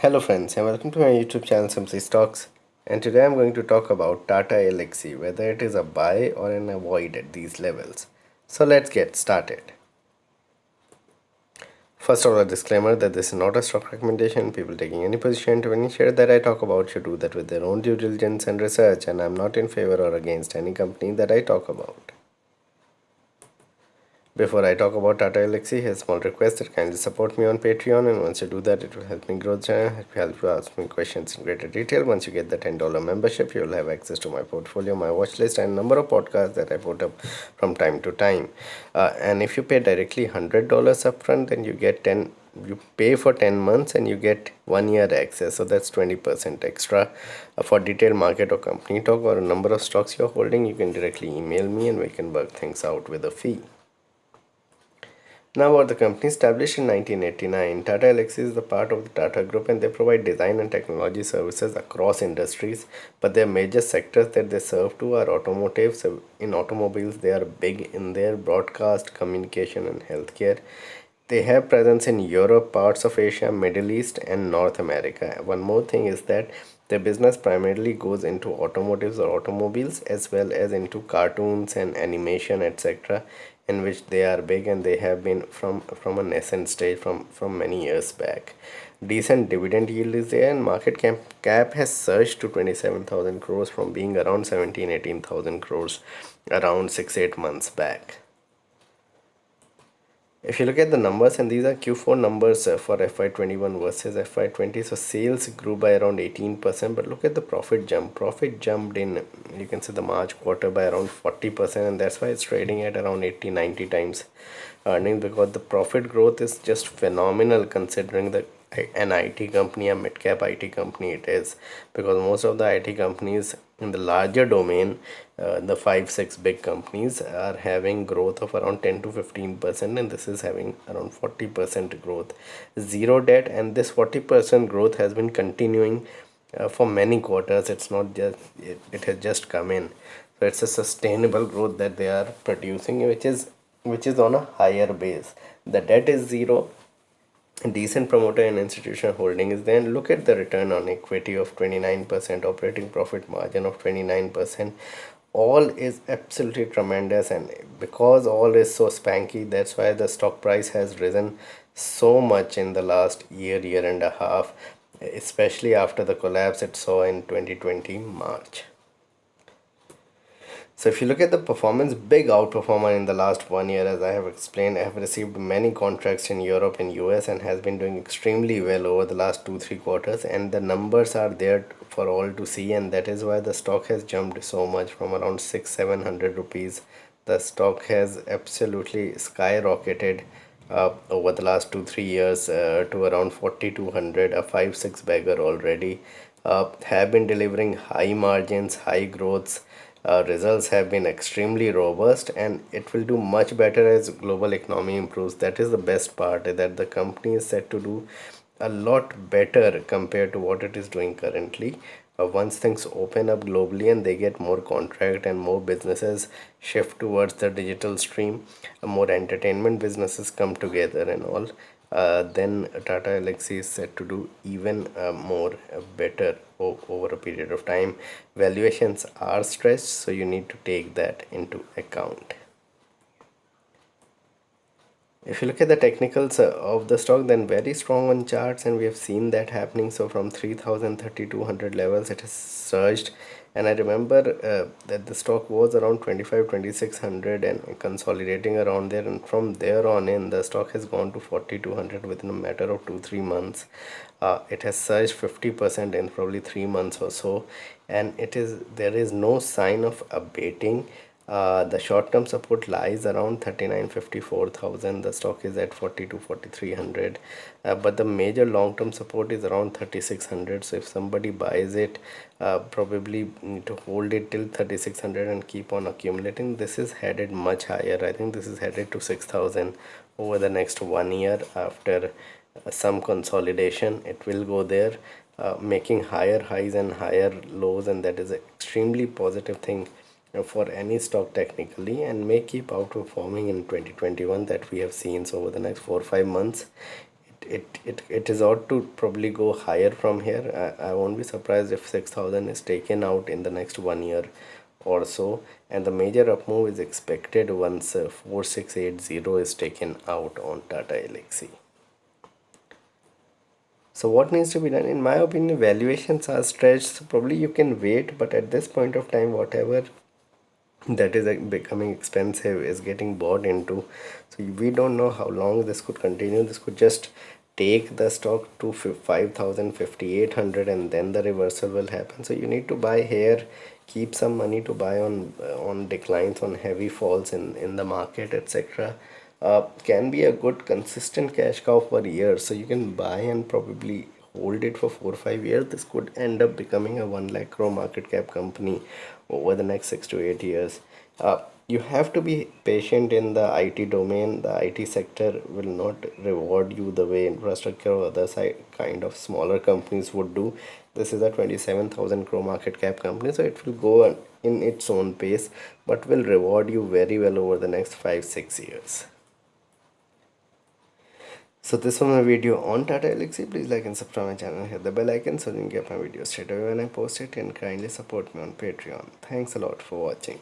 Hello friends and welcome to my YouTube channel Simply Stocks, and today I'm going to talk about Tata Elxsi, whether it is a buy or an avoid at these levels. So let's get started. First of all, a disclaimer that this is not a stock recommendation. People taking any position to any share that I talk about should do that with their own due diligence and research, and I'm not in favor or against any company that I talk about. Before I talk about Tata Elxsi, here's a small request that kindly support me on Patreon, and once you do that, it will help me grow the channel, help you ask me questions in greater detail. Once you get the $10 membership, you will have access to my portfolio, my watch list, and number of podcasts that I put up from time to time. And if you pay directly $100 upfront, then you pay for 10 months and you get 1 year access, so that's 20% extra. For detailed market or company talk or a number of stocks you're holding, you can directly email me and we can work things out with a fee. Now, about the company established in 1989, Tata Elxsi is the part of the Tata Group and they provide design and technology services across industries. But their major sectors that they serve to are automotive. So, in automobiles, they are big in their broadcast, communication, and healthcare. They have presence in Europe, parts of Asia, Middle East, and North America. One more thing is that their business primarily goes into automotives or automobiles as well as into cartoons and animation, etc., in which they are big and they have been from a nascent stage from many years back. Decent dividend yield is there, and cap has surged to 27,000 crores from being around 17,000-18,000 crores around 6-8 months back. If you look at the numbers, and these are Q4 numbers for FY21 versus FY20, so sales grew by around 18%. But look at the profit jump. Profit jumped in, you can see the March quarter by around 40%, and that's why it's trading at around 80-90 times earnings, because the profit growth is just phenomenal considering that an IT company, a mid cap IT company it is, because most of the IT companies in the larger domain, the 5-6 big companies are having growth of around 10 to 15%, and this is having around 40% growth, zero debt, and this 40% growth has been continuing for many quarters. It's not just it has just come in, so it's a sustainable growth that they are producing, which is on a higher base. The debt is zero, decent promoter and institutional holding is there. And look at the return on equity of 29%, operating profit margin of 29%. All is absolutely tremendous, and because all is so spanky, that's why the stock price has risen so much in the last year and a half, especially after the collapse it saw in 2020 March. So if you look at the performance, big outperformer in the last 1 year, as I have explained. I have received many contracts in Europe and US and has been doing extremely well over the last 2-3 quarters, and the numbers are there for all to see, and that is why the stock has jumped so much from around 600-700 rupees. The stock has absolutely skyrocketed over the last 2-3 years to around 4200, a 5-6 bagger already. Have been delivering high margins, high growths. Results have been extremely robust, and it will do much better as global economy improves. That is the best part, that the company is set to do a lot better compared to what it is doing currently. Once things open up globally and they get more contract and more businesses shift towards the digital stream, more entertainment businesses come together and all, then Tata Elxsi is set to do even more better over a period of time. Valuations are stretched, so you need to take that into account. If you look at the technicals of the stock, then very strong on charts, and we have seen that happening. So from 3000 levels it has surged, and I remember that the stock was around 25-2600 and consolidating around there, and from there on in the stock has gone to 4200 within a matter of 2-3 months. It has surged 50% in probably 3 months or so, and there is no sign of abating. The short-term support lies around 39-54,000. The stock is at 42-4300, but the major long-term support is around 3600. So if somebody buys it, probably need to hold it till 3600 and keep on accumulating. This is headed much higher. I think this is headed to 6000 over the next 1 year. After some consolidation, it will go there, making higher highs and higher lows, and that is an extremely positive thing for any stock technically, and may keep outperforming in 2021 that we have seen. So over the next 4 or 5 months, it is ought to probably go higher from here. I won't be surprised if 6,000 is taken out in the next 1 year or so, and the major up move is expected once 4680 is taken out on Tata Elxsi. So what needs to be done? In my opinion, valuations are stretched. So probably you can wait, but at this point of time, whatever that is becoming expensive is getting bought into. So we don't know how long this could continue. This could just take the stock to 5,000, 5,800, and then the reversal will happen. So you need to buy here, keep some money to buy on declines, on heavy falls in the market, etc. Can be a good consistent cash cow for years. So you can buy and probably hold it for 4 or 5 years. This could end up becoming a 1 lakh crore market cap company over the next 6 to 8 years. You have to be patient in the IT domain. The IT sector will not reward you the way infrastructure or other kind of smaller companies would do. This is a 27,000 crore market cap company, so it will go in its own pace, but will reward you very well over the next 5 6 years. So this was my video on Tata Elxsi. Please like and subscribe my channel, hit the bell icon so you can get my videos straight away when I post it, and kindly support me on Patreon. Thanks a lot for watching.